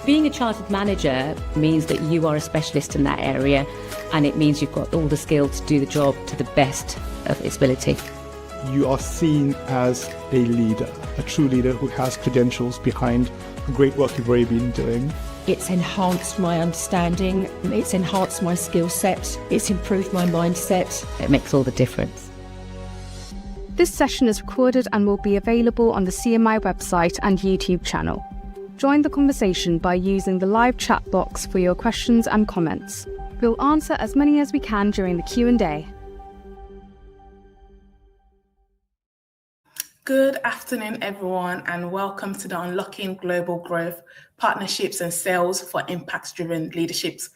Being a chartered manager means that you are a specialist in that area, and it means you've got all the skills to do the job to the best of its ability. You are seen as a leader, a true leader who has credentials behind the great work you've already been doing. It's enhanced my understanding, it's enhanced my skill set, it's improved my mindset. It makes all the difference. This session is recorded and will be available on the CMI website and YouTube channel. Join the conversation by using the live chat box for your questions and comments. We'll answer as many as we can during the Q&A. Good afternoon, everyone, and welcome to the Unlocking Global Growth, Partnerships and Sales for Impact-Driven Leadership's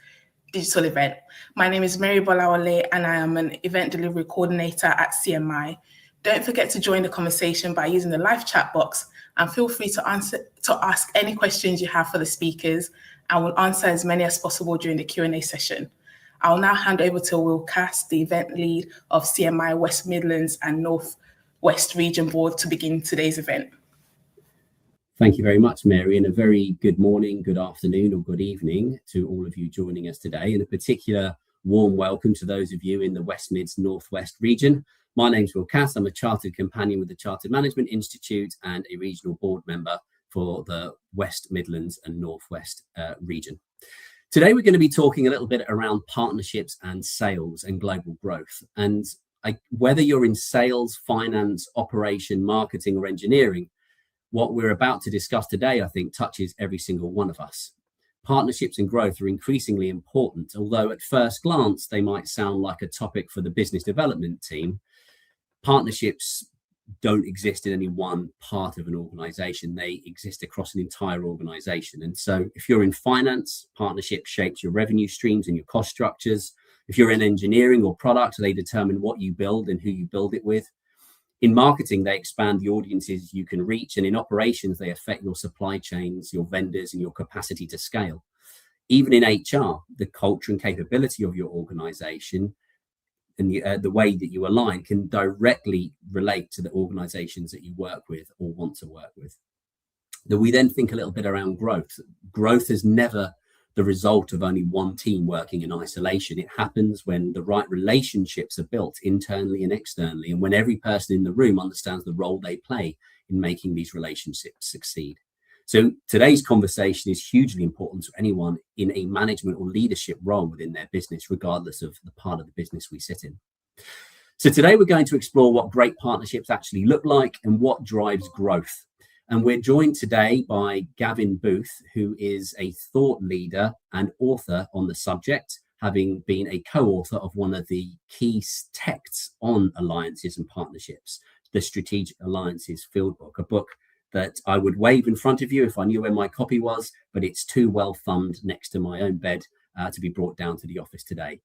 digital event. My name is Mary Bolawale, and I am an event delivery coordinator at CMI. Don't forget to join the conversation by using the live chat box, and feel free to ask any questions you have for the speakers, and we'll answer as many as possible during the Q&A session. I'll now hand over to Will Cass, the event lead of CMI West Midlands and North West Region Board, to begin today's event. Thank you very much, Mary, and a very good morning, good afternoon, or good evening to all of you joining us today, and a particular warm welcome to those of you in the West Mids Northwest region. My name's Will Cass. I'm a Chartered Companion with the Chartered Management Institute and a regional board member for the West Midlands and Northwest region. Today, we're going to be talking a little bit around partnerships and sales and global growth. And whether you're in sales, finance, operation, marketing, or engineering, what we're about to discuss today, I think, touches every single one of us. Partnerships and growth are increasingly important, although at first glance, they might sound like a topic for the business development team. Partnerships don't exist in any one part of an organization. They exist across an entire organization. And so if you're in finance, partnership shapes your revenue streams and your cost structures. If you're in engineering or product, they determine what you build and who you build it with. In marketing, they expand the audiences you can reach. And in operations, they affect your supply chains, your vendors, and your capacity to scale. Even in HR, the culture and capability of your organization and the way that you align can directly relate to the organizations that you work with or want to work with. We then think a little bit around growth. Growth is never the result of only one team working in isolation. It happens when the right relationships are built internally and externally, and when every person in the room understands the role they play in making these relationships succeed. So today's conversation is hugely important to anyone in a management or leadership role within their business, regardless of the part of the business we sit in. So today we're going to explore what great partnerships actually look like and what drives growth. And we're joined today by Gavin Booth, who is a thought leader and author on the subject, having been a co-author of one of the key texts on alliances and partnerships, the Strategic Alliances Field Book, a book that I would wave in front of you if I knew where my copy was, but it's too well thumbed next to my own bed to be brought down to the office today.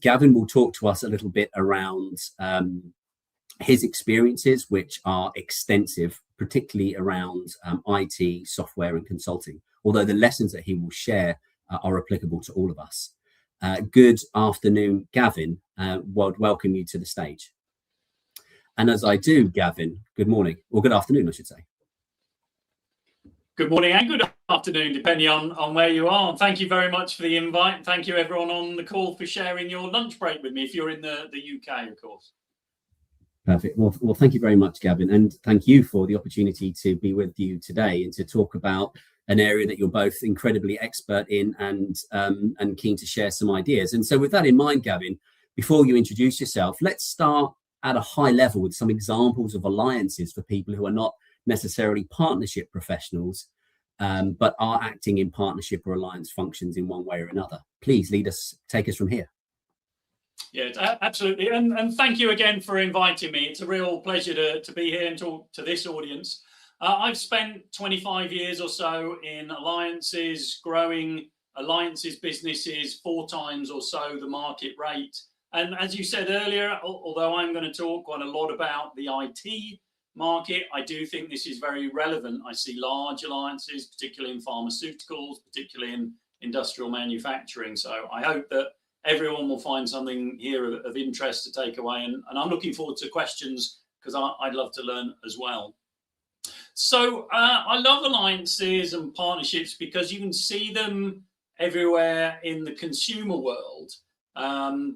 Gavin will talk to us a little bit around his experiences, which are extensive, particularly around IT, software, and consulting, although the lessons that he will share are applicable to all of us. Good afternoon, Gavin. Would welcome you to the stage. And as I do, Gavin, good morning, or good afternoon, I should say. Good morning and good afternoon, depending on where you are. Thank you very much for the invite. Thank you, everyone on the call, for sharing your lunch break with me, if you're in the UK, of course. Perfect. Well, thank you very much, Gavin. And thank you for the opportunity to be with you today and to talk about an area that you're both incredibly expert in and keen to share some ideas. And so with that in mind, Gavin, before you introduce yourself, let's start at a high level with some examples of alliances for people who are not necessarily partnership professionals, but are acting in partnership or alliance functions in one way or another. Please take us from here. Yeah, absolutely. And thank you again for inviting me. It's a real pleasure to be here and talk to this audience. I've spent 25 years or so in alliances, growing alliances businesses 4 times or so the market rate. And as you said earlier, although I'm going to talk quite a lot about the IT market, I do think this is very relevant. I see large alliances, particularly in pharmaceuticals, particularly in industrial manufacturing. So I hope that everyone will find something here of interest to take away. And I'm looking forward to questions because I'd love to learn as well. So I love alliances and partnerships because you can see them everywhere in the consumer world.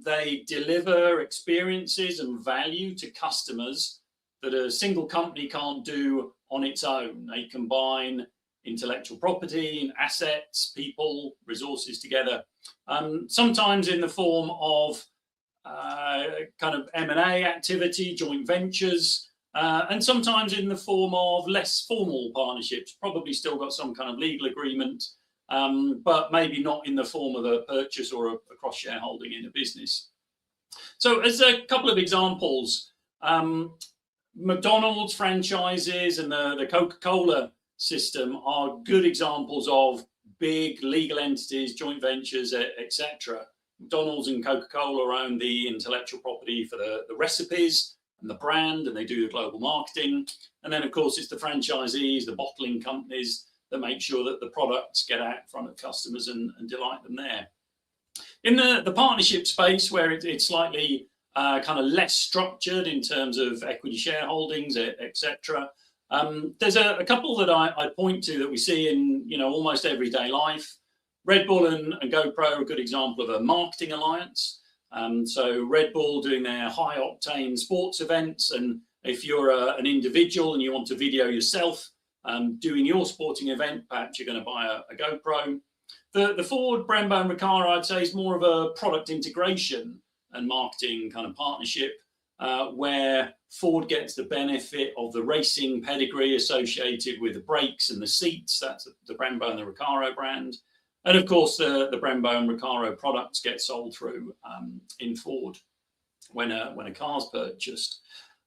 They deliver experiences and value to customers that a single company can't do on its own. They combine intellectual property and assets, people, resources together, sometimes in the form of kind of M&A activity, joint ventures, and sometimes in the form of less formal partnerships, probably still got some kind of legal agreement, but maybe not in the form of a purchase or a cross-shareholding in a business. So as a couple of examples, McDonald's franchises and the Coca-Cola system are good examples of big legal entities, joint ventures, etc. McDonald's and Coca-Cola own the intellectual property for the recipes and the brand, and they do the global marketing. And then, of course, it's the franchisees, the bottling companies that make sure that the products get out in front of customers and delight them there. In the partnership space, where it's slightly kind of less structured in terms of equity shareholdings, etc., there's a couple that I point to that we see in almost everyday life. Red Bull and GoPro are a good example of a marketing alliance. So Red Bull doing their high octane sports events, and if you're an individual and you want to video yourself doing your sporting event, perhaps you're going to buy a GoPro. The Ford, Brembo and Recaro, I'd say, is more of a product integration and marketing kind of partnership, where Ford gets the benefit of the racing pedigree associated with the brakes and the seats. That's the Brembo and the Recaro brand. And of course, the Brembo and Recaro products get sold through in Ford when a car's purchased.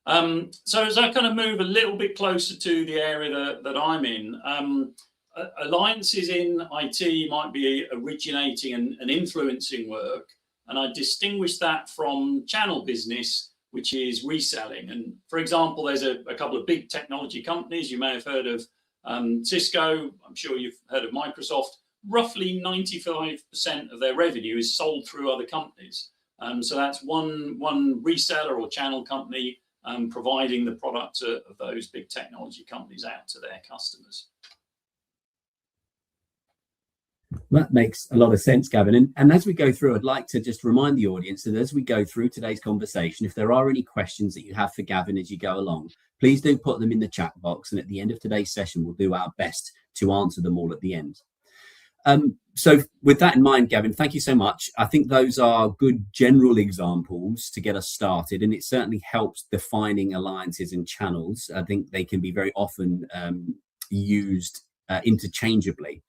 So as I kind of move a little bit closer to the area that I'm in, alliances in IT might be originating and influencing work. And I distinguish that from channel business, which is reselling. And for example, there's a couple of big technology companies. You may have heard of Cisco. I'm sure you've heard of Microsoft. Roughly 95% of their revenue is sold through other companies. So that's one reseller or channel company providing the products of those big technology companies out to their customers. That makes a lot of sense, Gavin. And as we go through, I'd like to just remind the audience that as we go through today's conversation, if there are any questions that you have for Gavin as you go along, please do put them in the chat box. And at the end of today's session, we'll do our best to answer them all at the end. So with that in mind, Gavin, thank you so much. I think those are good general examples to get us started, and it certainly helps defining alliances and channels. I think they can be very often used interchangeably.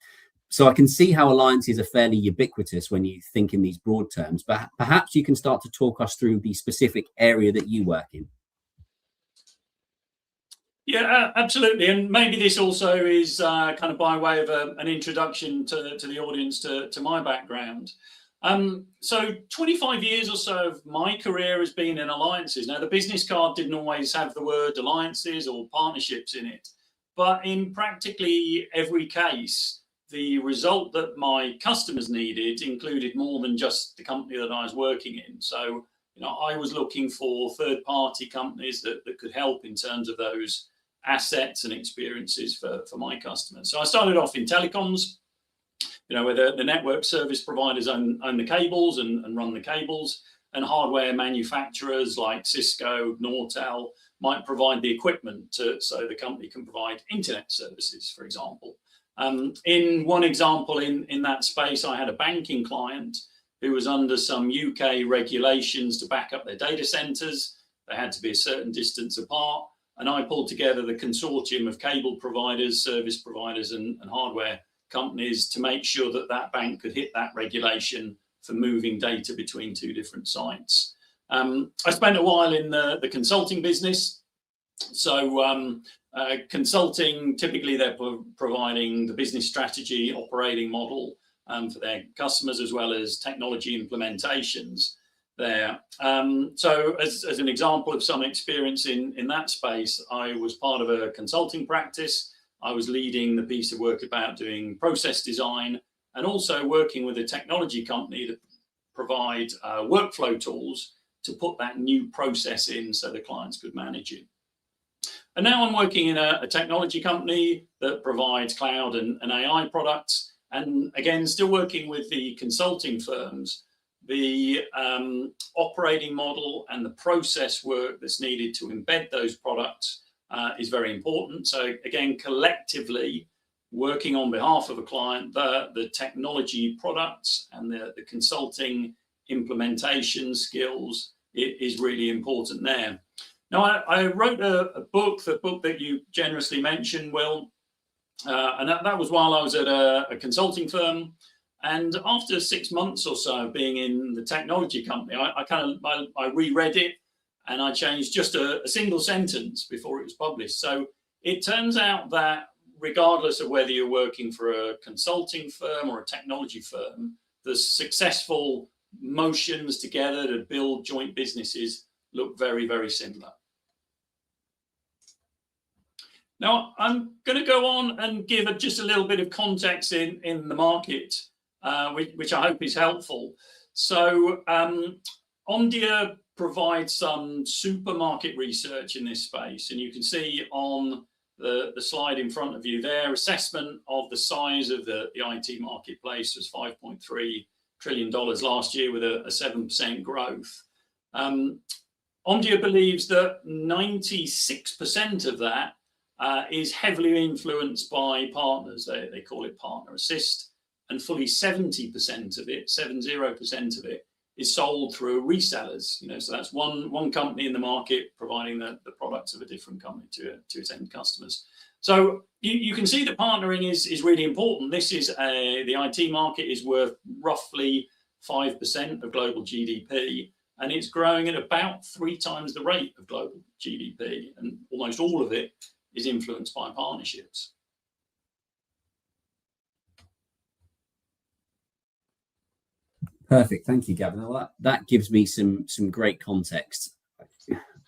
So I can see how alliances are fairly ubiquitous when you think in these broad terms, but perhaps you can start to talk us through the specific area that you work in. Yeah, absolutely. And maybe this also is kind of by way of an introduction to the audience to my background. So 25 years or so of my career has been in alliances. Now, the business card didn't always have the word alliances or partnerships in it, but in practically every case, the result that my customers needed included more than just the company that I was working in. So, I was looking for third-party companies that could help in terms of those assets and experiences for my customers. So I started off in telecoms, where the network service providers own the cables and run the cables, and hardware manufacturers like Cisco, Nortel might provide the equipment so the company can provide internet services, for example. In one example in that space, I had a banking client who was under some UK regulations to back up their data centers. They had to be a certain distance apart. And I pulled together the consortium of cable providers, service providers, and hardware companies to make sure that that bank could hit that regulation for moving data between two different sites. I spent a while in the consulting business. So consulting, typically they're providing the business strategy, operating model for their customers, as well as technology implementations there. So as an example of some experience in that space, I was part of a consulting practice. I was leading the piece of work about doing process design and also working with a technology company to provide workflow tools to put that new process in so the clients could manage it. And now I'm working in a technology company that provides cloud and AI products. And again, still working with the consulting firms. The operating model and the process work that's needed to embed those products is very important. So again, collectively working on behalf of a client, the technology products and the consulting implementation skills is really important there. Now, I wrote a book, the book that you generously mentioned, Will, and that was while I was at a consulting firm. And after 6 months or so of being in the technology company, I reread it, and I changed just a single sentence before it was published. So it turns out that regardless of whether you're working for a consulting firm or a technology firm, the successful motions together to build joint businesses look very, very similar. Now, I'm going to go on and give just a little bit of context in the market, which I hope is helpful. So Omdia provides some supermarket research in this space, and you can see on the slide in front of you, their assessment of the size of the IT marketplace was $5.3 trillion last year with a 7% growth. Omdia believes that 96% of that is heavily influenced by partners. They call it partner assist, and fully 70% of it, 70% of it, is sold through resellers. So that's one company in the market providing the products of a different company to its end customers. So you can see that partnering is really important. This is the IT market is worth roughly 5% of global GDP, and it's growing at about 3 times the rate of global GDP, and almost all of it is influenced by partnerships. Perfect. Thank you, Gavin. Well, that gives me some great context.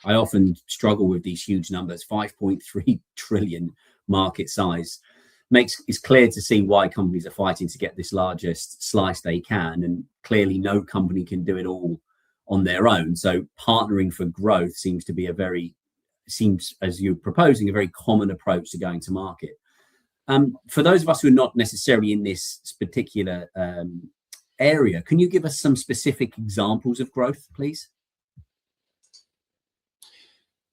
I often struggle with these huge numbers. 5.3 trillion market size it's clear to see why companies are fighting to get this largest slice they can, and clearly no company can do it all on their own. So partnering for growth seems, as you're proposing, a very common approach to going to market. For those of us who are not necessarily in this particular area, can you give us some specific examples of growth, please?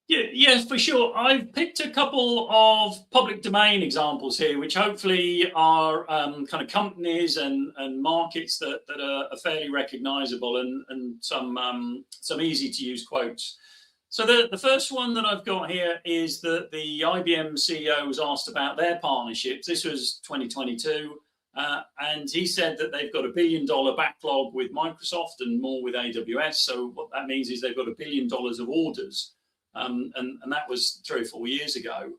Yes, for sure. I've picked a couple of public domain examples here, which hopefully are kind of companies and markets that are fairly recognizable, and some easy to use quotes. So the first one that I've got here is that the IBM CEO was asked about their partnerships. This was 2022. And he said that they've got $1 billion backlog with Microsoft and more with AWS. So what that means is they've got $1 billion of orders. And that was 3 or 4 years ago.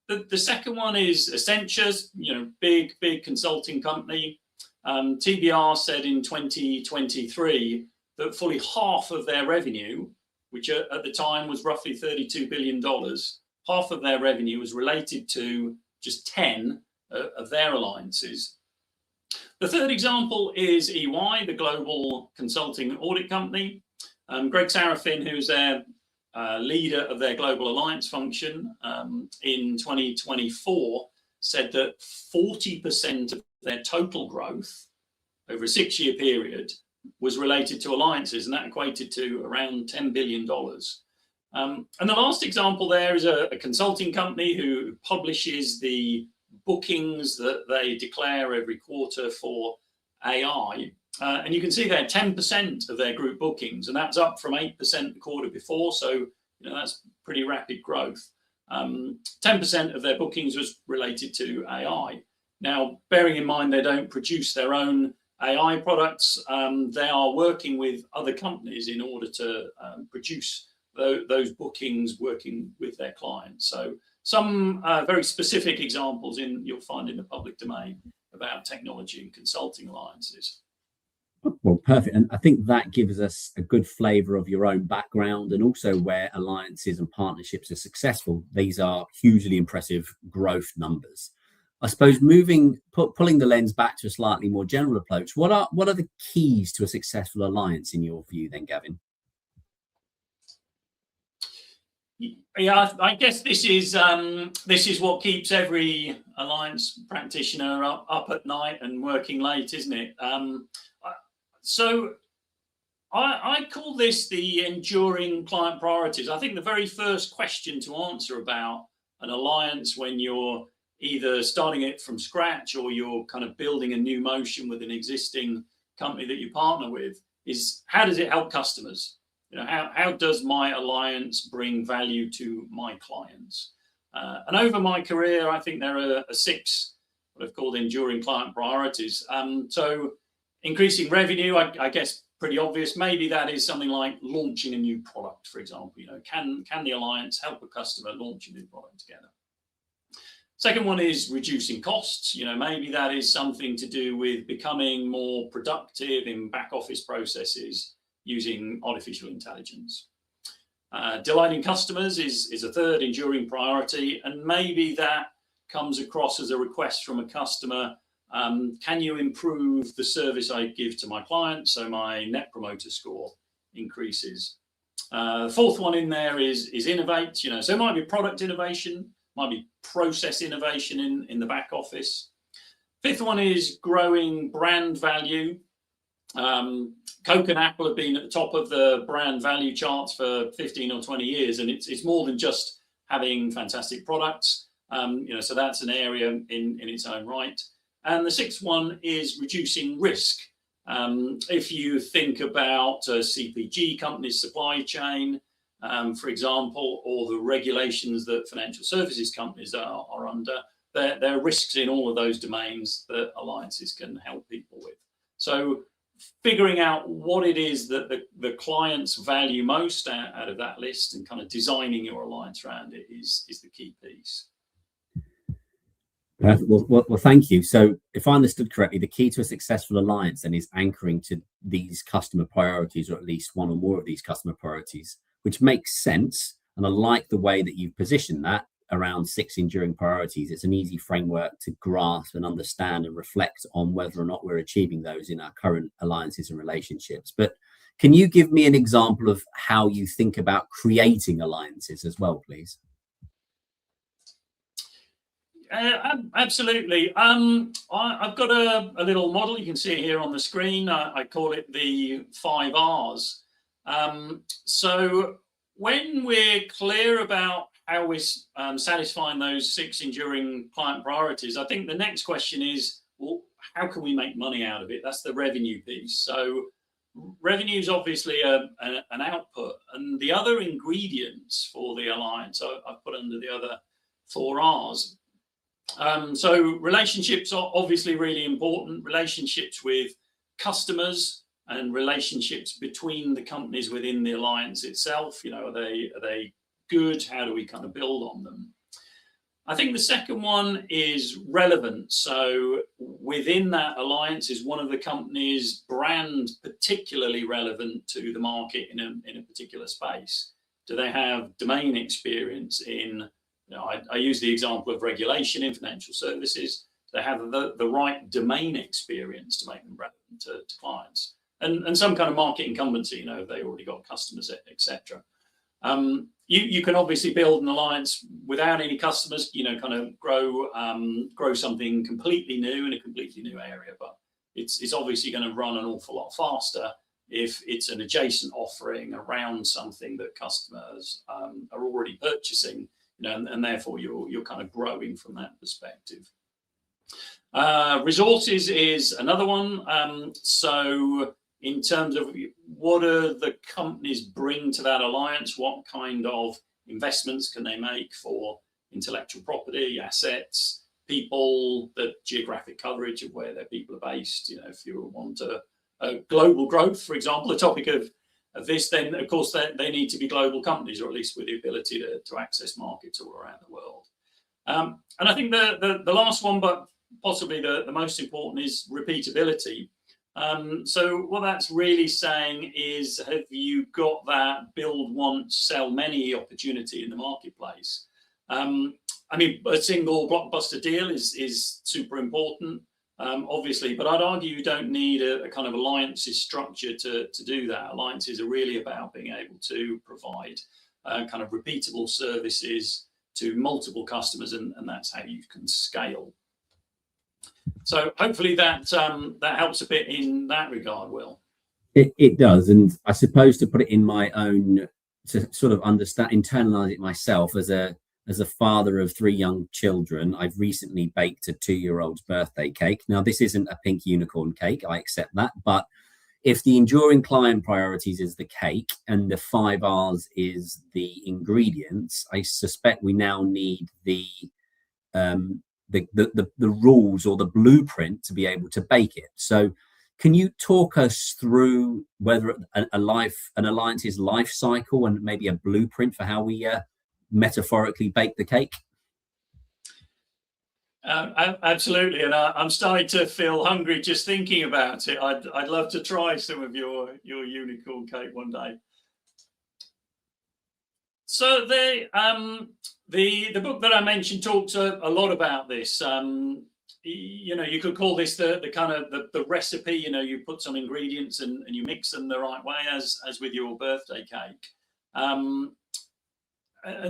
The second one is Accenture, big consulting company. TBR said in 2023 that fully half of their revenue, which at the time was roughly $32 billion, half of their revenue was related to just 10 of their alliances. The third example is EY, the global consulting audit company. Greg Sarafin, who's their leader of their global alliance function, in 2024 said that 40% of their total growth over a 6-year period was related to alliances, and that equated to around $10 billion. And the last example there is a consulting company who publishes the bookings that they declare every quarter for AI. And you can see there 10% of their group bookings, and that's up from 8% the quarter before. So, that's pretty rapid growth. 10% of their bookings was related to AI. Now, bearing in mind they don't produce their own AI products, they are working with other companies in order to produce those bookings, working with their clients. So some very specific examples you'll find in the public domain about technology and consulting alliances. Well, perfect. And I think that gives us a good flavour of your own background, and also where alliances and partnerships are successful. These are hugely impressive growth numbers. I suppose pulling the lens back to a slightly more general approach, what are the keys to a successful alliance in your view then, Gavin? Yeah, I guess this is what keeps every alliance practitioner up at night and working late, isn't it? So I call this the enduring client priorities. I think the very first question to answer about an alliance when you're either starting it from scratch or you're kind of building a new motion with an existing company that you partner with is, how does it help customers? You know, how does my alliance bring value to my clients? And over my career, I think there are 6 what I've called enduring client priorities. So increasing revenue, I guess, pretty obvious. Maybe that is something like launching a new product, for example. You know, can the alliance help a customer launch a new product together? Second one is reducing costs. You know, maybe that is something to do with becoming more productive in back office processes using artificial intelligence. Delighting customers is a third enduring priority, and maybe that comes across as a request from a customer. Can you improve the service I give to my client so my net promoter score increases? The fourth one in there is innovate. You know, so it might be product innovation, might be process innovation in the back office. Fifth one is growing brand value. Coke and Apple have been at the top of the brand value charts for 15 or 20 years, and it's more than just having fantastic products. You know, so that's an area in its own right. And the sixth one is reducing risk. If you think about CPG companies' supply chain, for example, or the regulations that financial services companies are under, there are risks in all of those domains that alliances can help people with. So figuring out what it is that the clients value most out of that list and kind of designing your alliance around it is the key piece. Well, thank you. So if I understood correctly, the key to a successful alliance then is anchoring to these customer priorities, or at least one or more of these customer priorities, which makes sense. And I like the way that you've positioned that around 6 enduring priorities. It's an easy framework to grasp and understand and reflect on whether or not we're achieving those in our current alliances and relationships. But can you give me an example of how you think about creating alliances as well, please? Absolutely. I've got a little model you can see here on the screen. I call it the 5 R's. So when we're clear about how we're satisfying those 6 enduring client priorities, I think the next question is, well, how can we make money out of it? That's the revenue piece. So revenue is obviously an output, and the other ingredients for the alliance I've put under the other 4 R's. So relationships are obviously really important. Relationships with customers and relationships between the companies within the alliance itself. You know, are they good? How do we kind of build on them? I think the second one is relevance. So within that alliance, is one of the companies' brand particularly relevant to the market in a particular space? Do they have domain experience in, you know, I use the example of regulation in financial services. They have the right domain experience to make them relevant to clients, and some kind of market incumbency. You know, they already got customers, etc. You can obviously build an alliance without any customers. You know, kind of grow something completely new in a completely new area, but it's obviously going to run an awful lot faster if it's an adjacent offering around something that customers are already purchasing. You know, and therefore you're kind of growing from that perspective. Resources is another one. So in terms of what do the companies bring to that alliance, what kind of investments can they make for intellectual property, assets, people, the geographic coverage of where their people are based. You know, if you want a global growth, for example, the topic of this, then of course they need to be global companies, or at least with the ability to access markets all around the world. And I think the last one, but possibly the most important, is repeatability. So what that's really saying is, have you got that build once, sell many opportunity in the marketplace? I mean, a single blockbuster deal is super important, obviously, but I'd argue you don't need a kind of alliances structure to do that. Alliances are really about being able to provide kind of repeatable services to multiple customers, and that's how you can scale. So hopefully that helps a bit in that regard, Will. It does, and I suppose to put it in my own, to sort of internalize it myself, as a father of 3 young children, I've recently baked a 2-year-old's birthday cake. Now, this isn't a pink unicorn cake, I accept that, but if the enduring client priorities is the cake and the 5 R's is the ingredients, I suspect we now need the rules or the blueprint to be able to bake it. So can you talk us through whether an alliance's life cycle and maybe a blueprint for how we metaphorically bake the cake? Absolutely, and I'm starting to feel hungry just thinking about it. I'd love to try some of your unicorn cake one day. So the book that I mentioned talks a lot about this. You could call this the kind of the recipe. You put some ingredients and you mix them the right way, as with your birthday cake. And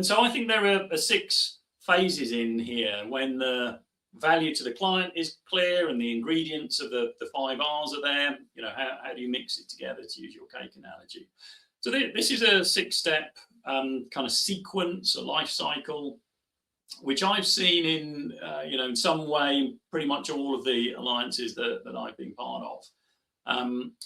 so I think there are 6 phases in here when the value to the client is clear and the ingredients of the 5 R's are there. How do you mix it together, to use your cake analogy? So this is a 6-step kind of sequence, a life cycle, which I've seen in some way pretty much all of the alliances that I've been part of.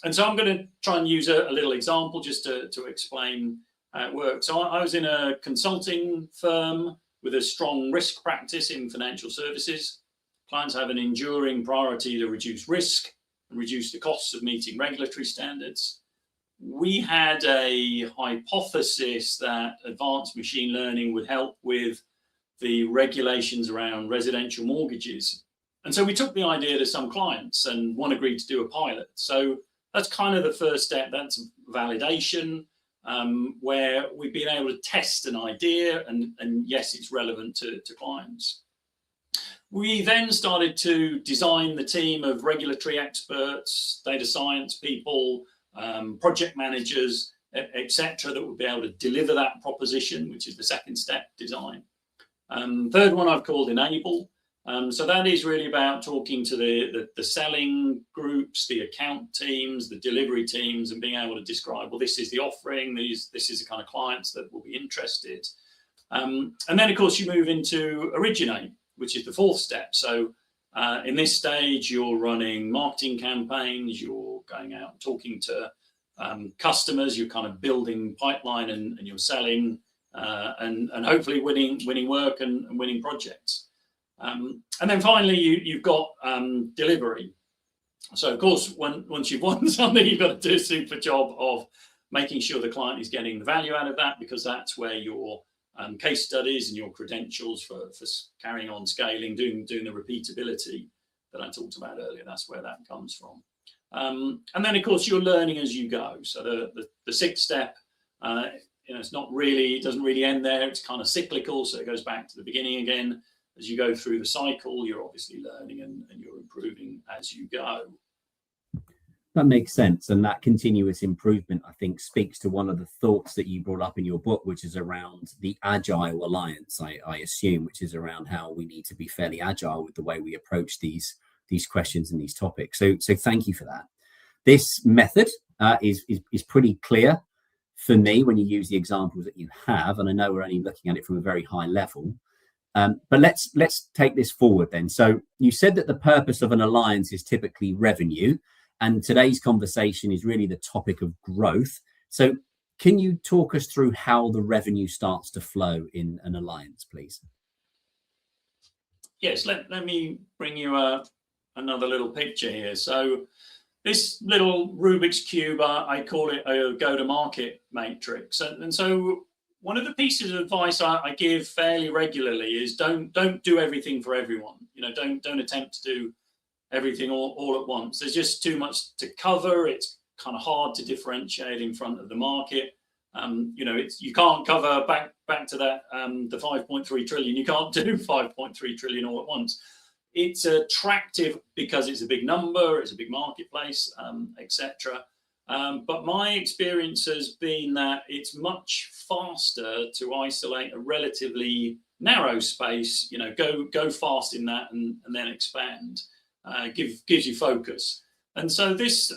And so I'm going to try and use a little example just to explain how it works. So I was in a consulting firm with a strong risk practice in financial services. Clients have an enduring priority to reduce risk and reduce the costs of meeting regulatory standards. We had a hypothesis that advanced machine learning would help with the regulations around residential mortgages. And so we took the idea to some clients, and one agreed to do a pilot. So that's kind of the first step. That's validation, where we've been able to test an idea, and yes, it's relevant to clients. We then started to design the team of regulatory experts, data science people, project managers, etc., that would be able to deliver that proposition, which is the second step, design. Third one I've called enable. So that is really about talking to the selling groups, the account teams, the delivery teams, and being able to describe, well, this is the offering, this is the kind of clients that will be interested. And then, of course, you move into originate, which is the 4th step. So in this stage, you're running marketing campaigns, you're going out and talking to customers, you're kind of building pipeline and you're selling and hopefully winning work and winning projects. And then finally, you've got delivery. So, of course, once you've won something, you've got to do a super job of making sure the client is getting the value out of that, because that's where your case studies and your credentials for carrying on scaling, doing the repeatability that I talked about earlier, that's where that comes from. And then, of course, you're learning as you go. So the 6th step, it's not really, it doesn't really end there. It's kind of cyclical, so it goes back to the beginning again. As you go through the cycle, you're obviously learning and you're improving as you go. That makes sense. And that continuous improvement, I think, speaks to one of the thoughts that you brought up in your book, which is around the agile alliance, I assume, which is around how we need to be fairly agile with the way we approach these questions and these topics. So thank you for that. This method is pretty clear for me when you use the examples that you have. And I know we're only looking at it from a very high level. But let's take this forward then. So you said that the purpose of an alliance is typically revenue, and today's conversation is really the topic of growth. So can you talk us through how the revenue starts to flow in an alliance, please? Yes, let me bring you another little picture here. So this little Rubik's Cube, I call it a go-to-market matrix. And so one of the pieces of advice I give fairly regularly is don't do everything for everyone. Don't attempt to do everything all at once. There's just too much to cover. It's kind of hard to differentiate in front of the market. You can't cover back to that the 5.3 trillion. You can't do 5.3 trillion all at once. It's attractive because it's a big number, it's a big marketplace, etc. But my experience has been that it's much faster to isolate a relatively narrow space, go fast in that and then expand, gives you focus. And so this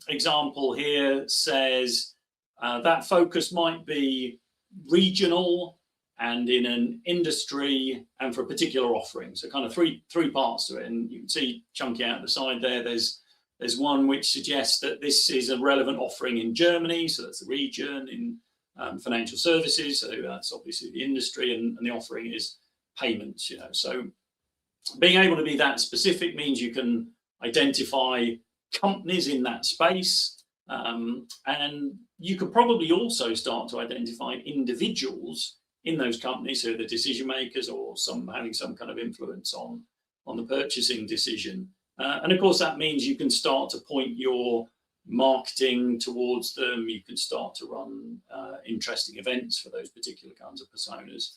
example here says that focus might be regional and in an industry and for a particular offering. So kind of three parts to it. And you can see chunky out the side there, there's one which suggests that this is a relevant offering in Germany. So that's the region. In financial services, so that's obviously the industry, and the offering is payments. So being able to be that specific means you can identify companies in that space, and you could probably also start to identify individuals in those companies who are the decision makers or having some kind of influence on the purchasing decision. And of course, that means you can start to point your marketing towards them. You can start to run interesting events for those particular kinds of personas,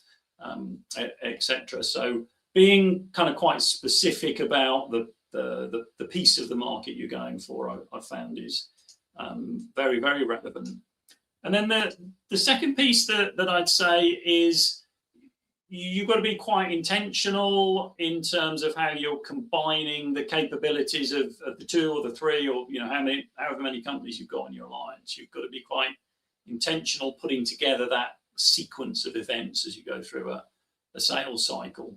etc. So being kind of quite specific about the piece of the market you're going for, I found is very, very relevant. And then the second piece that I'd say is you've got to be quite intentional in terms of how you're combining the capabilities of the two or the three, or however many companies you've got in your alliance. You've got to be quite intentional putting together that sequence of events as you go through a sales cycle.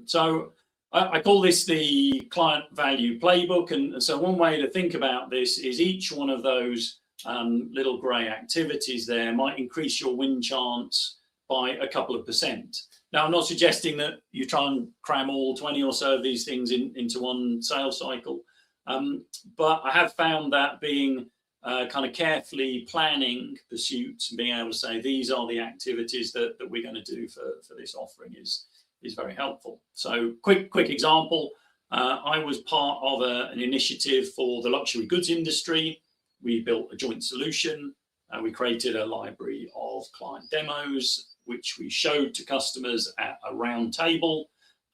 So I call this the client value playbook. And so one way to think about this is each one of those little grey activities there might increase your win chance by a couple of %. Now, I'm not suggesting that you try and cram all 20 or so of these things into one sales cycle, but I have found that being kind of carefully planning pursuits and being able to say these are the activities that we're going to do for this offering is very helpful. So quick example, I was part of an initiative for the luxury goods industry. We built a joint solution. We created a library of client demos, which we showed to customers at a round table.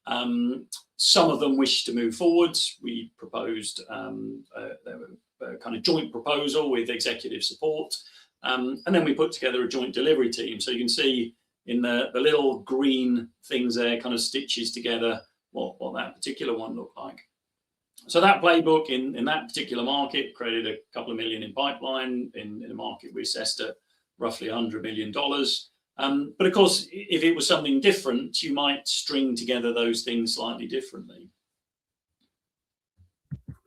Some of them wished to move forwards. We proposed a kind of joint proposal with executive support. And then we put together a joint delivery team. So you can see in the little green things there kind of stitches together what that particular one looked like. So that playbook in that particular market created a couple of million in pipeline in a market we assessed at roughly $100 million. But of course, if it was something different, you might string together those things slightly differently.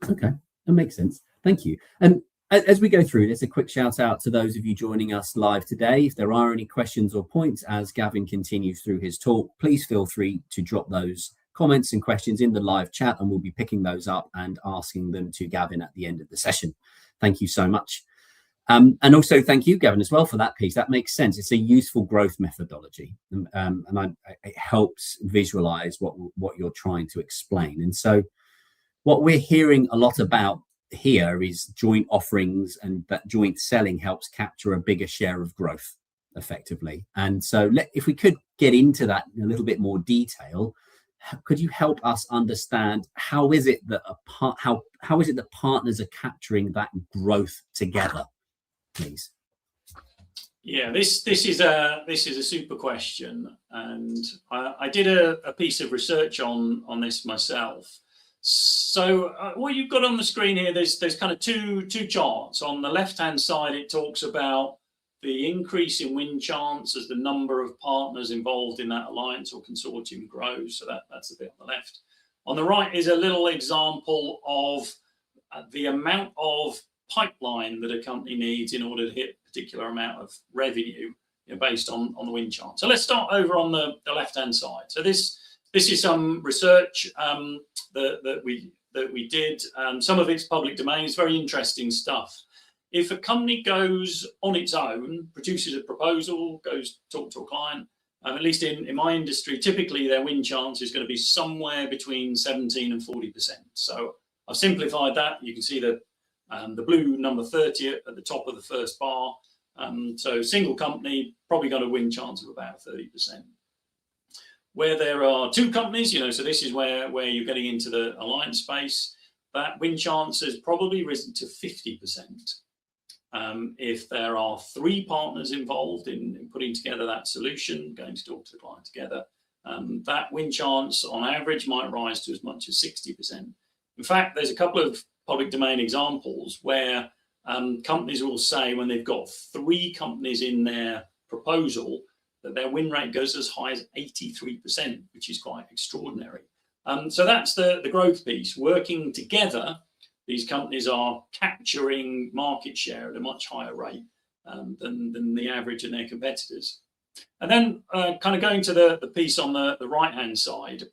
Okay, that makes sense. Thank you. And as we go through this, a quick shout out to those of you joining us live today. If there are any questions or points as Gavin continues through his talk, please feel free to drop those comments and questions in the live chat, and we'll be picking those up and asking them to Gavin at the end of the session. Thank you so much. And also thank you, Gavin, as well for that piece. That makes sense. It's a useful growth methodology, and it helps visualize what you're trying to explain. And so what we're hearing a lot about here is joint offerings, and that joint selling helps capture a bigger share of growth effectively. And so if we could get into that in a little bit more detail, could you help us understand how is it that partners are capturing that growth together, please? Yeah, this is a super question, and I did a piece of research on this myself. So what you've got on the screen here, there's kind of two charts. On the left-hand side, it talks about the increase in win chance as the number of partners involved in that alliance or consortium grows. So that's the bit on the left. On the right is a little example of the amount of pipeline that a company needs in order to hit a particular amount of revenue, based on the win chance. So let's start over on the left-hand side. So this is some research that we did. Some of it's public domain. It's very interesting stuff. If a company goes on its own, produces a proposal, goes talk to a client, at least in my industry, typically their win chance is going to be somewhere between 17 and 40%. So I've simplified that. You can see the blue number 30 at the top of the first bar. So single company probably got a win chance of about 30%. Where there are two companies, so this is where you're getting into the alliance space. that win chance has probably risen to 50%. If there are 3 partners involved in putting together that solution, going to talk to the client together, that win chance on average might rise to as much as 60%. In fact, there's a couple of public domain examples where companies will say when they've got 3 companies in their proposal that their win rate goes as high as 83%, which is quite extraordinary. So that's the growth piece. Working together, these companies are capturing market share at a much higher rate than the average in their competitors. And then kind of going to the piece on the right-hand side.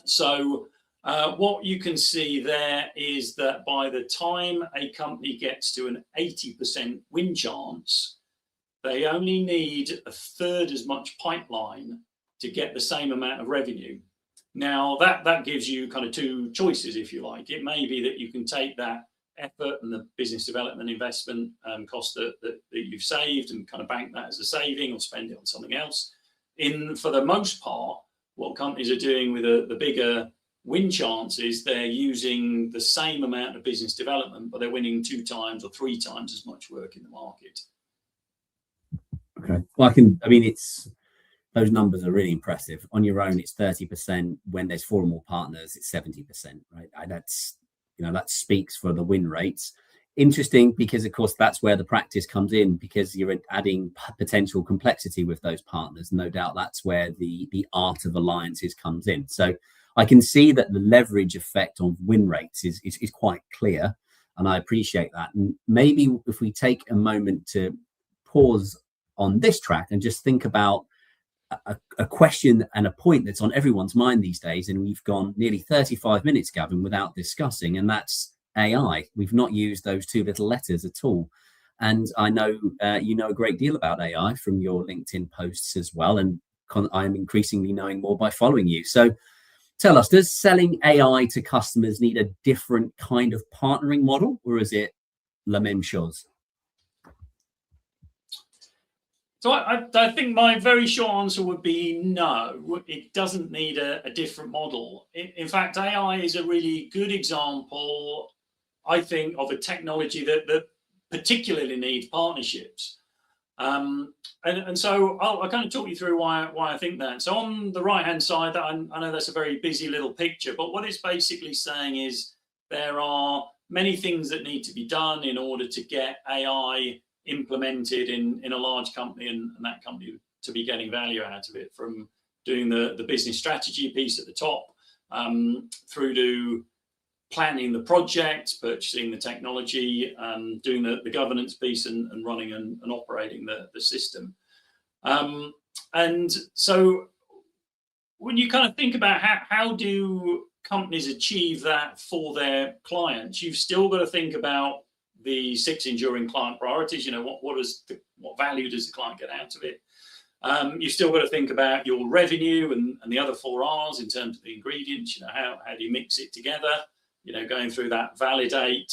So what you can see there is that by the time a company gets to an 80% win chance, they only need a third as much pipeline to get the same amount of revenue. Now, that gives you kind of 2 choices, if you like. It may be that you can take that effort and the business development investment cost that you've saved and kind of bank that as a saving or spend it on something else. For the most part, what companies are doing with the bigger win chances, they're using the same amount of business development, but they're winning 2 times or 3 times as much work in the market. Okay. Well, those numbers are really impressive. On your own, it's 30%. When there's 4 or more partners, it's 70%, right? That speaks for the win rates. Interesting, because of course that's where the practice comes in, because you're adding potential complexity with those partners. No doubt that's where the art of alliances comes in. So I can see that the leverage effect on win rates is quite clear, and I appreciate that. And maybe if we take a moment to pause on this track and just think about a question and a point that's on everyone's mind these days, and we've gone nearly 35 minutes, Gavin, without discussing, and that's AI. We've not used those 2 little letters at all. And I know you know a great deal about AI from your LinkedIn posts as well, and I'm increasingly knowing more by following you. So tell us, does selling AI to customers need a different kind of partnering model, or is it la même chose? So I think my very short answer would be no, it doesn't need a different model. In fact, AI is a really good example, I think, of a technology that particularly needs partnerships. And so I'll kind of talk you through why I think that. So on the right-hand side, I know that's a very busy little picture, but what it's basically saying is there are many things that need to be done in order to get AI implemented in a large company, and that company to be getting value out of it, from doing the business strategy piece at the top, through to planning the project, purchasing the technology, doing the governance piece, and running and operating the system. And so when you kind of think about how do companies achieve that for their clients, you've still got to think about the 6 enduring client priorities. What value does the client get out of it? You've still got to think about your revenue and the other 4 R's in terms of the ingredients. How do you mix it together? Going through that validate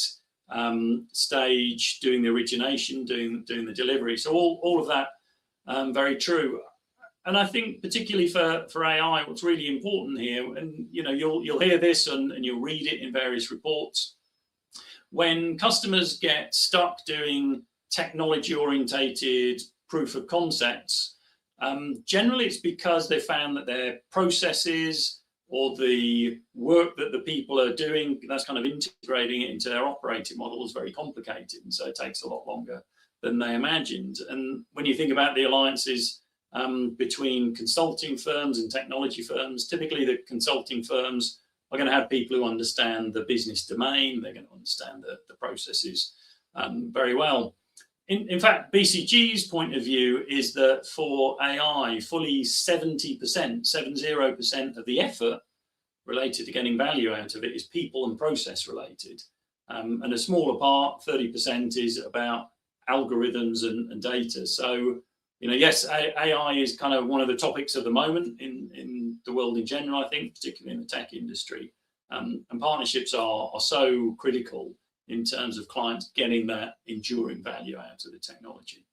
stage, doing the origination, doing the delivery. So all of that, very true. And I think particularly for AI, what's really important here, and you'll hear this and you'll read it in various reports. When customers get stuck doing technology-orientated proof of concepts, generally it's because they found that their processes or the work that the people are doing, that's kind of integrating it into their operating model, is very complicated. And so it takes a lot longer than they imagined. And when you think about the alliances between consulting firms and technology firms, typically the consulting firms are going to have people who understand the business domain. They're going to understand the processes very well. In fact, BCG's point of view is that for AI, fully 70% of the effort related to getting value out of it is people and process related. And a smaller part, 30%, is about algorithms and data. So, yes, AI is kind of one of the topics of the moment in the world in general, I think, particularly in the tech industry. And partnerships are so critical in terms of clients getting that enduring value out of the technology.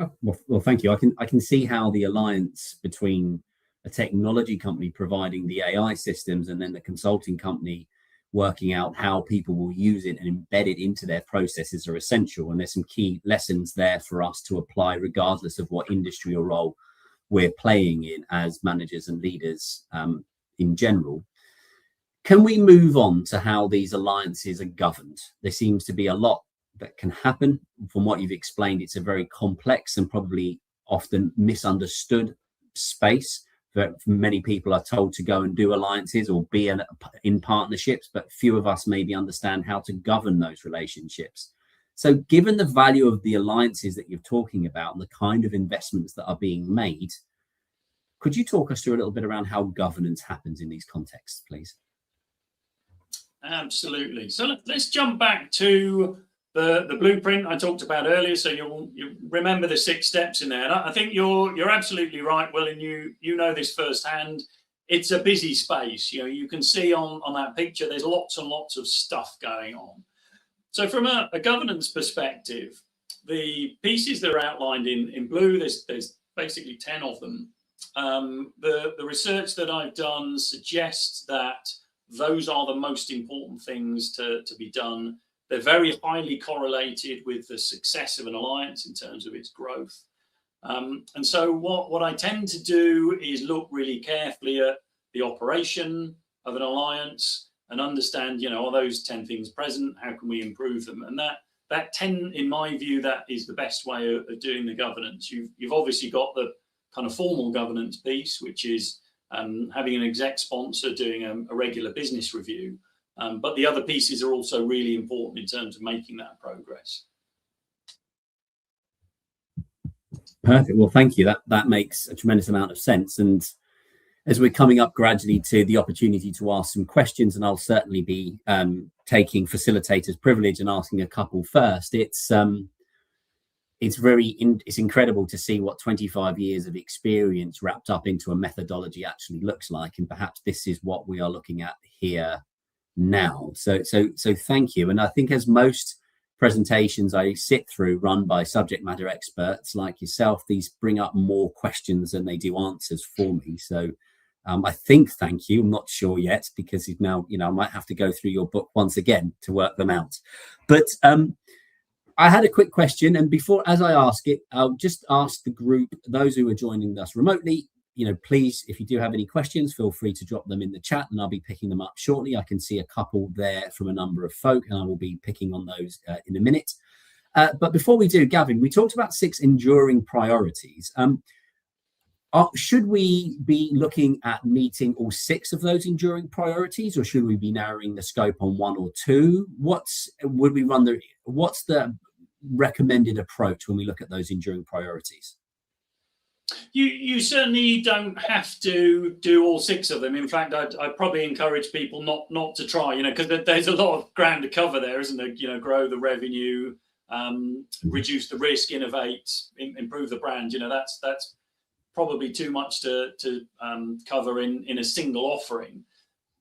Oh, well, thank you. I can see how the alliance between a technology company providing the AI systems and then the consulting company working out how people will use it and embed it into their processes are essential. And there's some key lessons there for us to apply regardless of what industry or role we're playing in as managers and leaders in general. Can we move on to how these alliances are governed? There seems to be a lot that can happen. From what you've explained, it's a very complex and probably often misunderstood space that many people are told to go and do alliances or be in partnerships, but few of us maybe understand how to govern those relationships. So given the value of the alliances that you're talking about and the kind of investments that are being made, could you talk us through a little bit around how governance happens in these contexts, please? Absolutely. So let's jump back to the blueprint I talked about earlier. So you remember the 6 steps in there. And I think you're absolutely right, Will, and you know this firsthand. It's a busy space. You can see on that picture, there's lots and lots of stuff going on. So from a governance perspective, the pieces that are outlined in blue, there's basically 10 of them. The research that I've done suggests that those are the most important things to be done. They're very highly correlated with the success of an alliance in terms of its growth. And so what I tend to do is look really carefully at the operation of an alliance and understand, are those 10 things present? How can we improve them? And that 10, in my view, that is the best way of doing the governance. You've obviously got the kind of formal governance piece, which is having an exec sponsor doing a regular business review. But the other pieces are also really important in terms of making that progress. Perfect. Well, thank you. That makes a tremendous amount of sense. And as we're coming up gradually to the opportunity to ask some questions, and I'll certainly be taking facilitator's privilege and asking a couple first, it's incredible to see what 25 years of experience wrapped up into a methodology actually looks like, and perhaps this is what we are looking at here now. So thank you. And I think, as most presentations I sit through run by subject matter experts like yourself, these bring up more questions than they do answers for me. So I think thank you. I'm not sure yet, because now I might have to go through your book once again to work them out. But I had a quick question, and as I ask it, I'll just ask the group, those who are joining us remotely, please, if you do have any questions, feel free to drop them in the chat, and I'll be picking them up shortly. I can see a couple there from a number of folk, and I will be picking on those in a minute. But before we do, Gavin, we talked about 6 enduring priorities. Should we be looking at meeting all 6 of those enduring priorities, or should we be narrowing the scope on 1 or 2? What's the recommended approach when we look at those enduring priorities? You certainly don't have to do all 6 of them. In fact, I'd probably encourage people not to try, because there's a lot of ground to cover there, isn't there? Grow the revenue, reduce the risk, innovate, improve the brand. That's probably too much to cover in a single offering.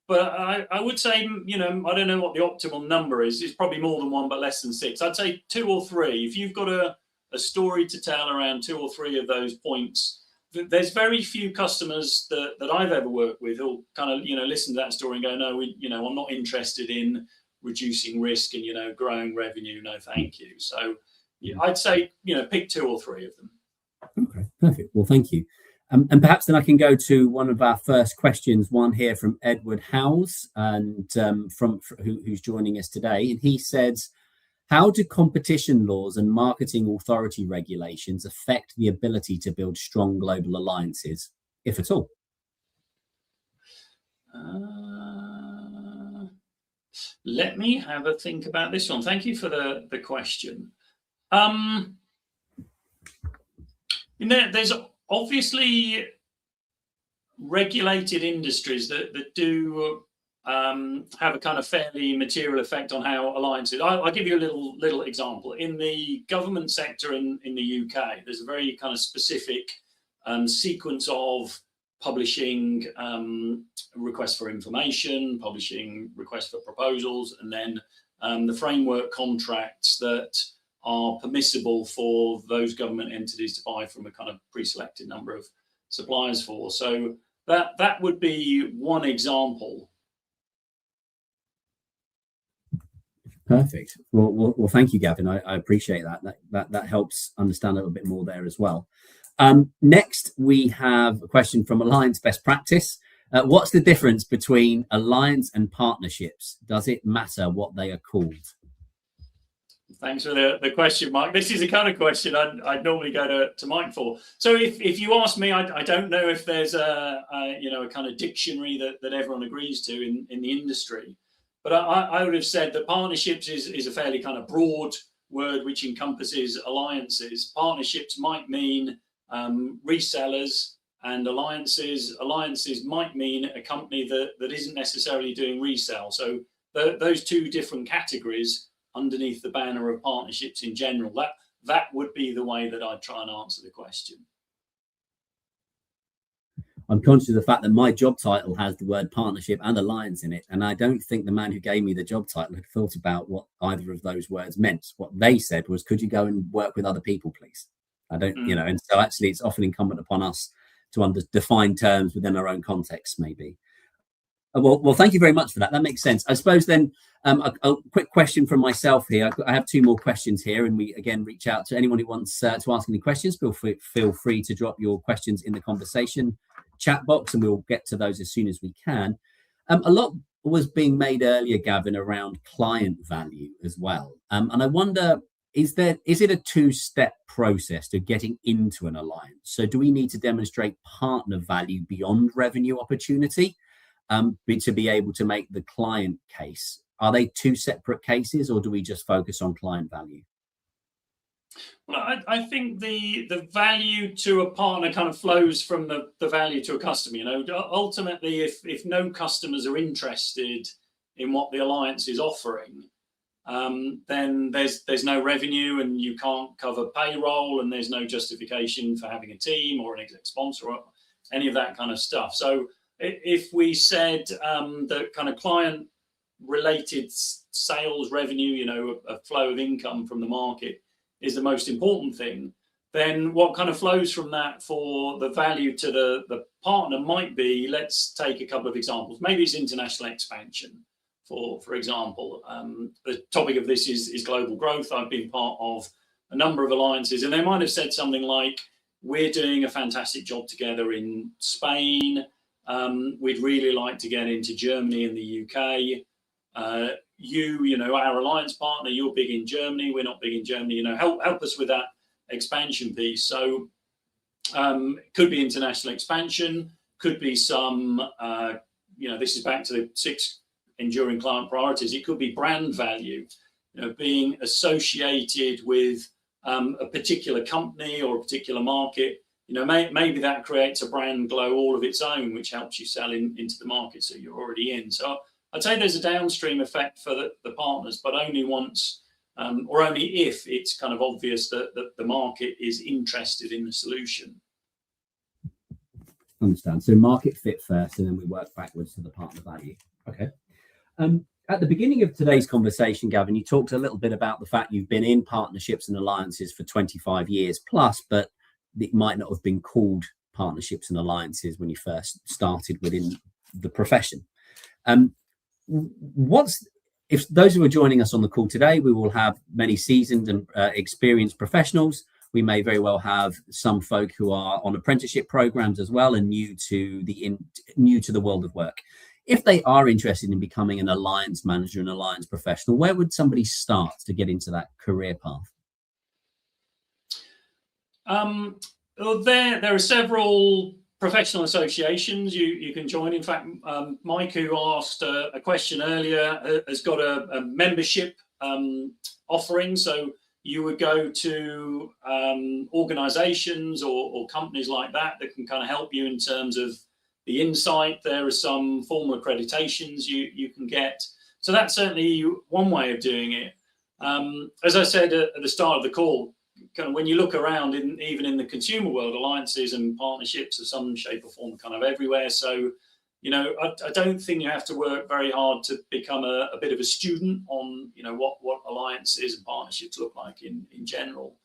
But I would say, I don't know what the optimal number is. It's probably more than 1, but less than 6. I'd say 2 or 3. If you've got a story to tell around 2 or 3 of those points, there's very few customers that I've ever worked with who'll kind of, listen to that story and go, no, I'm not interested in reducing risk and, growing revenue. No, thank you. So I'd say, pick 2 or 3 of them. Okay, perfect. Well, thank you. And perhaps then I can go to one of our first questions, one here from Edward Howes, and who's joining us today. And he says, how do competition laws and marketing authority regulations affect the ability to build strong global alliances, if at all? Let me have a think about this one. Thank you for the question. There's obviously regulated industries that do have a kind of fairly material effect on how alliances. I'll give you a little example. In the government sector in the UK, there's a very kind of specific sequence of publishing requests for information, publishing requests for proposals, and then the framework contracts that are permissible for those government entities to buy from a kind of pre-selected number of suppliers for. So that would be one example. Perfect. Well, thank you, Gavin. I appreciate that. That helps understand a little bit more there as well. Next, we have a question from Alliance Best Practice. What's the difference between alliance and partnerships? Does it matter what they are called? Thanks for the question, Mike. This is the kind of question I'd normally go to Mike for. So if you ask me, I don't know if there's a kind of dictionary that everyone agrees to in the industry. But I would have said that partnerships is a fairly kind of broad word which encompasses alliances. Partnerships might mean resellers, and alliances might mean a company that isn't necessarily doing resale. So those two different categories underneath the banner of partnerships in general, that would be the way that I'd try and answer the question. I'm conscious of the fact that my job title has the word partnership and alliance in it, and I don't think the man who gave me the job title had thought about what either of those words meant. What they said was, could you go and work with other people, please? I don't, and so actually it's often incumbent upon us to define terms within our own context, maybe. Well, thank you very much for that. That makes sense. I suppose then a quick question from myself here. I have two more questions here, and we again reach out to anyone who wants to ask any questions. Feel free to drop your questions in the conversation chat box, and we'll get to those as soon as we can. A lot was being made earlier, Gavin, around client value as well. And I wonder, is it a two-step process to getting into an alliance? So do we need to demonstrate partner value beyond revenue opportunity to be able to make the client case? Are they two separate cases, or do we just focus on client value? Well, I think the value to a partner kind of flows from the value to a customer. Ultimately, if no customers are interested in what the alliance is offering, then there's no revenue, and you can't cover payroll, and there's no justification for having a team or an exec sponsor or any of that kind of stuff. So if we said that kind of client related sales revenue, a flow of income from the market is the most important thing, then what kind of flows from that for the value to the partner might be, let's take a couple of examples. Maybe it's international expansion, for example. The topic of this is global growth. I've been part of a number of alliances, and they might have said something like, we're doing a fantastic job together in Spain. We'd really like to get into Germany and the UK. Our alliance partner, you're big in Germany, we're not big in Germany, help us with that expansion piece. So it could be international expansion, could be some, this is back to the 6 enduring client priorities. It could be brand value, being associated with a particular company or a particular market. Maybe that creates a brand glow all of its own, which helps you sell into the market so you're already in. So I'd say there's a downstream effect for the partners, but only once or only if it's kind of obvious that the market is interested in the solution. Understand. So market fit first, and then we work backwards to the partner value. Okay. At the beginning of today's conversation, Gavin, you talked a little bit about the fact you've been in partnerships and alliances for 25 years plus, but it might not have been called partnerships and alliances when you first started within the profession. If those who are joining us on the call today, we will have many seasoned and experienced professionals. We may very well have some folk who are on apprenticeship programs as well and new to the world of work. If they are interested in becoming an alliance manager, an alliance professional, where would somebody start to get into that career path? Well, there are several professional associations you can join. In fact, Mike, who asked a question earlier, has got a membership offering. So you would go to organisations or companies like that can kind of help you in terms of the insight. There are some formal accreditations you can get. So that's certainly one way of doing it. As I said at the start of the call, kind of when you look around, even in the consumer world, alliances and partnerships of some shape or form kind of everywhere. So, I don't think you have to work very hard to become a bit of a student on, what alliances and partnerships look like in general.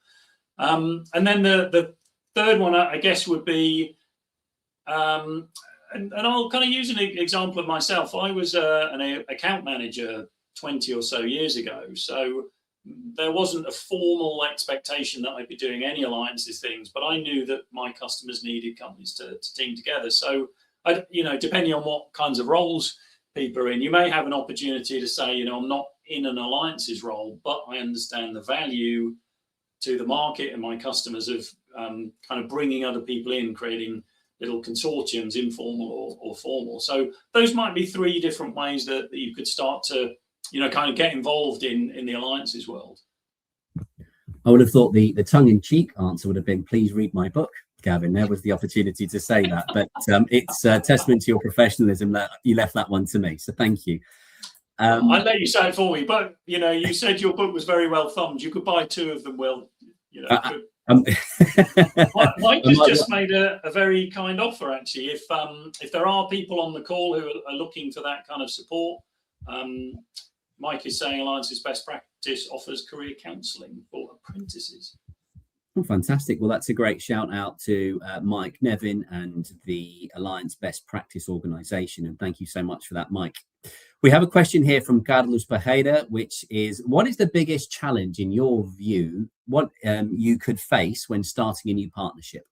And then the third one, I guess, would be, and I'll kind of use an example of myself. I was an account manager 20 or so years ago. So there wasn't a formal expectation that I'd be doing any alliances things, but I knew that my customers needed companies to team together. So, depending on what kinds of roles people are in, you may have an opportunity to say, I'm not in an alliances role, but I understand the value to the market and my customers of kind of bringing other people in, creating little consortiums, informal or formal. So those might be three different ways that you could start to kind of get involved in the alliances world. I would have thought the tongue-in-cheek answer would have been, please read my book, Gavin. There was the opportunity to say that, but it's a testament to your professionalism that you left that one to me. So thank you. I'll let you say it for me, but you said your book was very well thumbed. You could buy 2 of them. Well, Mike has just made a very kind offer, actually. If there are people on the call who are looking for that kind of support, Mike is saying Alliance's Best Practice offers career counselling for apprentices. Oh, fantastic. Well, that's a great shout out to Mike Nevin and the Alliance Best Practice organisation. And thank you so much for that, Mike. We have a question here from Carlos Pajeda, which is, what is the biggest challenge in your view, what you could face when starting a new partnership?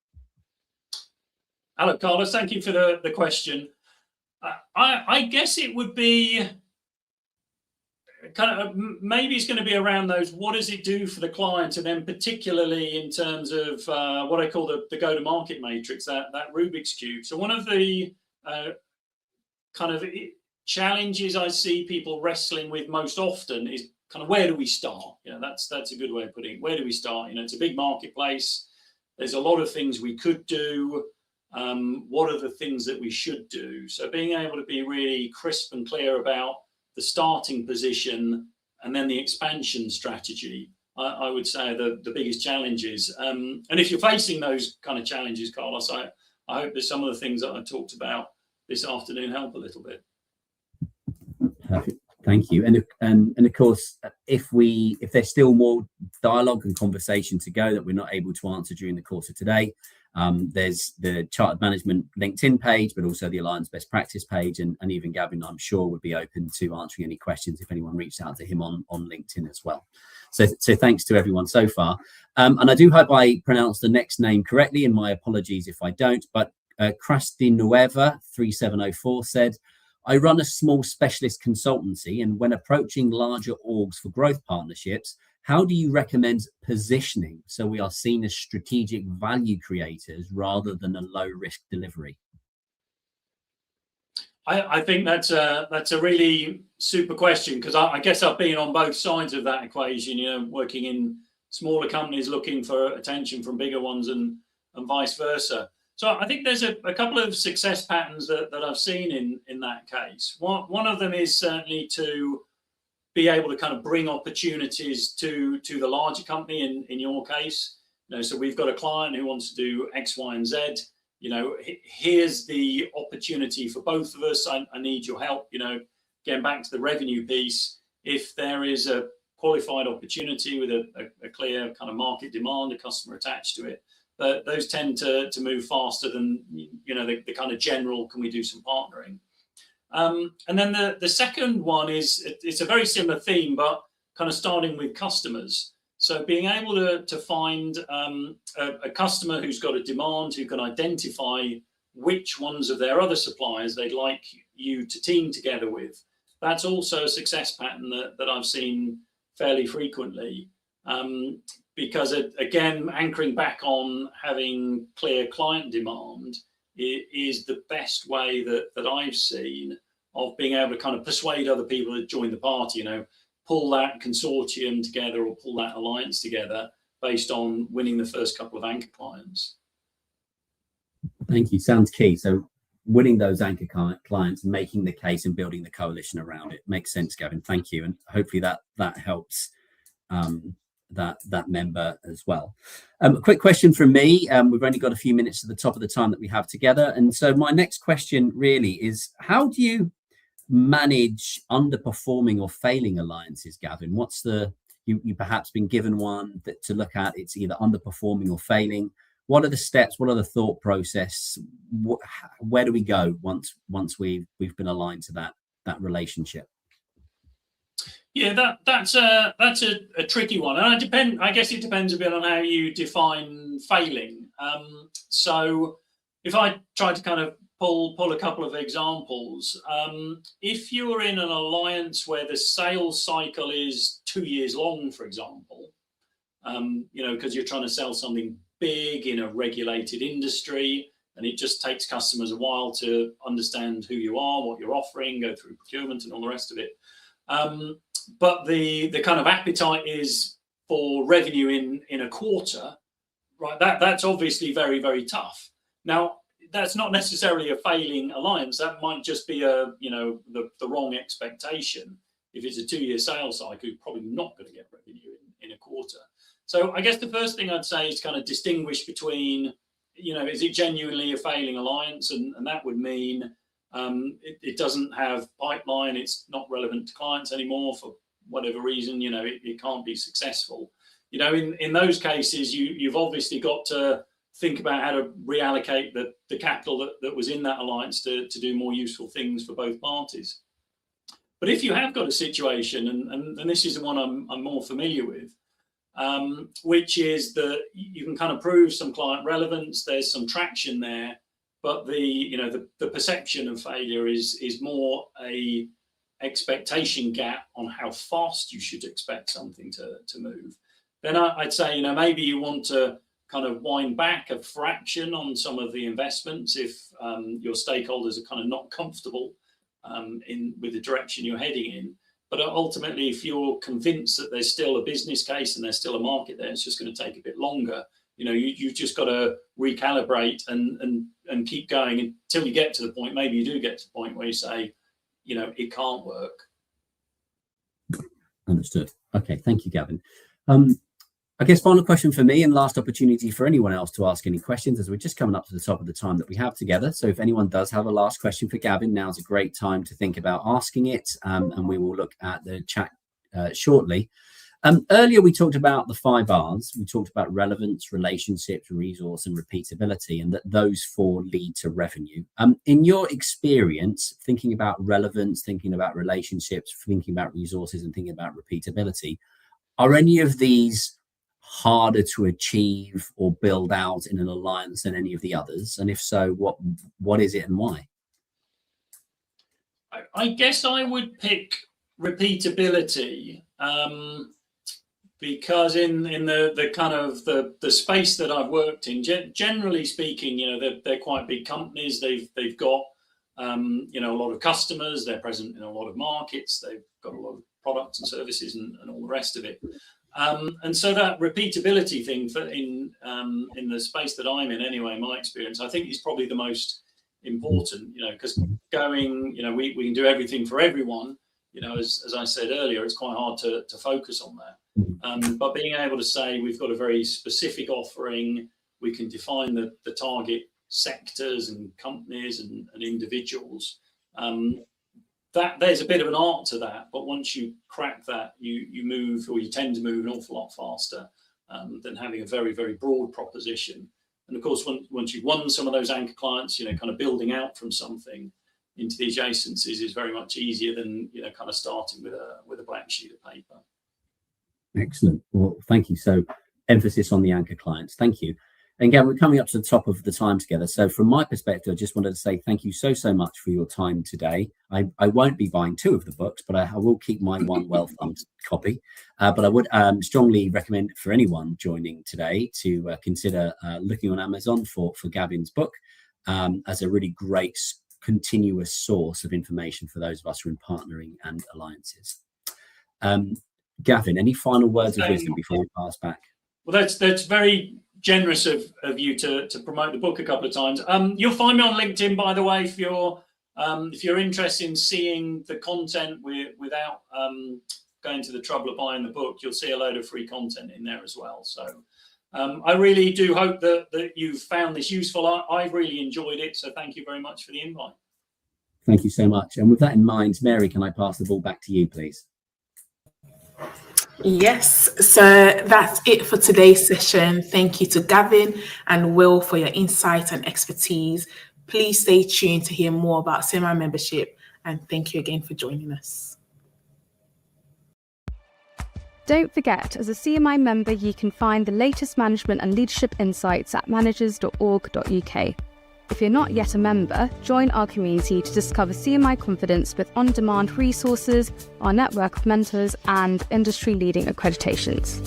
Hello, Carlos. Thank you for the question. I guess it would be kind of, maybe it's going to be around those, what does it do for the client? And then particularly in terms of what I call the go-to-market matrix, that Rubik's Cube. So one of the kind of challenges I see people wrestling with most often is kind of, where do we start? That's a good way of putting it. Where do we start? It's a big marketplace. There's a lot of things we could do. What are the things that we should do? So being able to be really crisp and clear about the starting position and then the expansion strategy, I would say the biggest challenges. And if you're facing those kind of challenges, Carlos, I hope that some of the things that I talked about this afternoon help a little bit. Perfect. Thank you. And of course, if there's still more dialogue and conversation to go that we're not able to answer during the course of today, there's the Chartered Management LinkedIn page, but also the Alliance Best Practice page, and even Gavin, I'm sure, would be open to answering any questions if anyone reached out to him on LinkedIn as well. So thanks to everyone so far. And I do hope I pronounced the next name correctly, and my apologies if I don't, but Krastinueva 3704 said, I run a small specialist consultancy, and when approaching larger orgs for growth partnerships, how do you recommend positioning so we are seen as strategic value creators rather than a low-risk delivery? I think that's a really super question, because I guess I've been on both sides of that equation, working in smaller companies looking for attention from bigger ones and vice versa. So I think there's a couple of success patterns that I've seen in that case. One of them is certainly to be able to kind of bring opportunities to the larger company in your case. So we've got a client who wants to do X, Y, and Z. Here's the opportunity for both of us. I need your help. Getting back to the revenue piece, if there is a qualified opportunity with a clear kind of market demand, a customer attached to it, those tend to move faster than the kind of general, can we do some partnering? And then the second one is, it's a very similar theme, but kind of starting with customers. So being able to find a customer who's got a demand, who can identify which ones of their other suppliers they'd like you to team together with. That's also a success pattern that I've seen fairly frequently. Because again, anchoring back on having clear client demand is the best way that I've seen of being able to kind of persuade other people to join the party, pull that consortium together or pull that alliance together based on winning the first couple of anchor clients. Thank you. Sounds key. So winning those anchor clients, making the case and building the coalition around it makes sense, Gavin. Thank you. And hopefully that helps that member as well. A quick question from me. We've only got a few minutes at the top of the time that we have together. And so my next question really is, how do you manage underperforming or failing alliances, Gavin? You perhaps been given one to look at, it's either underperforming or failing. What are the steps? What are the thought process? Where do we go once we've been aligned to that relationship? Yeah, that's a tricky one, and I guess it depends a bit on how you define failing. So if I try to kind of pull a couple of examples, if you're in an alliance where the sales cycle is 2 years long, for example, because you're trying to sell something big in a regulated industry, and it just takes customers a while to understand who you are, what you're offering, go through procurement and all the rest of it. But the kind of appetite is for revenue in a quarter, right? That's obviously very, very tough. Now, that's not necessarily a failing alliance. That might just be the wrong expectation. If it's a 2-year sales cycle, you're probably not going to get revenue in a quarter. So I guess the first thing I'd say is kind of distinguish between, is it genuinely a failing alliance? And that would mean it doesn't have pipeline, it's not relevant to clients anymore for whatever reason, it can't be successful. In those cases, you've obviously got to think about how to reallocate the capital that was in that alliance to do more useful things for both parties. But if you have got a situation, and this is the one I'm more familiar with, which is that you can kind of prove some client relevance, there's some traction there, but the perception of failure is more a expectation gap on how fast you should expect something to move. Then I'd say, maybe you want to kind of wind back a fraction on some of the investments if your stakeholders are kind of not comfortable with the direction you're heading in. But ultimately, if you're convinced that there's still a business case and there's still a market there, it's just going to take a bit longer. You've just got to recalibrate and keep going until you get to the point. Maybe you do get to the point where you say, it can't work. Understood. Okay, thank you, Gavin. I guess final question for me and last opportunity for anyone else to ask any questions, as we're just coming up to the top of the time that we have together. So if anyone does have a last question for Gavin, now's a great time to think about asking it, and we will look at the chat shortly. Earlier, we talked about the 5 R's. We talked about relevance, relationships, resource, and repeatability, and that those 4 lead to revenue. In your experience, thinking about relevance, thinking about relationships, thinking about resources, and thinking about repeatability, are any of these harder to achieve or build out in an alliance than any of the others? And if so, what is it and why? I guess I would pick repeatability. Because in the kind of the space that I've worked in, generally speaking, they're quite big companies. They've got a lot of customers. They're present in a lot of markets. They've got a lot of products and services and all the rest of it. And so that repeatability thing in the space that I'm in, anyway, my experience, I think is probably the most important. Because we can do everything for everyone. As I said earlier, it's quite hard to focus on that. But being able to say we've got a very specific offering, we can define the target sectors and companies and individuals. That there's a bit of an art to that, but once you crack that, you move, or you tend to move an awful lot faster than having a very, very broad proposition. And of course, once you've won some of those anchor clients, kind of building out from something into the adjacencies is very much easier than kind of starting with a blank sheet of paper. Excellent. Well, thank you. So emphasis on the anchor clients. Thank you. And again, we're coming up to the top of the time together. So from my perspective, I just wanted to say thank you so much for your time today. I won't be buying 2 of the books, but I will keep my one well-thumbed copy. But I would strongly recommend for anyone joining today to consider looking on Amazon for Gavin's book as a really great continuous source of information for those of us who are in partnering and alliances. Gavin, any final words of wisdom before we pass back? Well, that's very generous of you to promote the book a couple of times. You'll find me on LinkedIn, by the way, if you're interested in seeing the content without going to the trouble of buying the book. You'll see a load of free content in there as well. So I really do hope that you've found this useful. I've really enjoyed it. So thank you very much for the invite. Thank you so much. And with that in mind, Mary, can I pass the ball back to you, please? Yes, so that's it for today's session. Thank you to Gavin and Will for your insight and expertise. Please stay tuned to hear more about CMI membership, and thank you again for joining us. Don't forget, as a CMI member, you can find the latest management and leadership insights at managers.org.uk. If you're not yet a member, join our community to discover CMI Confidence with on-demand resources, our network of mentors, and industry-leading accreditations.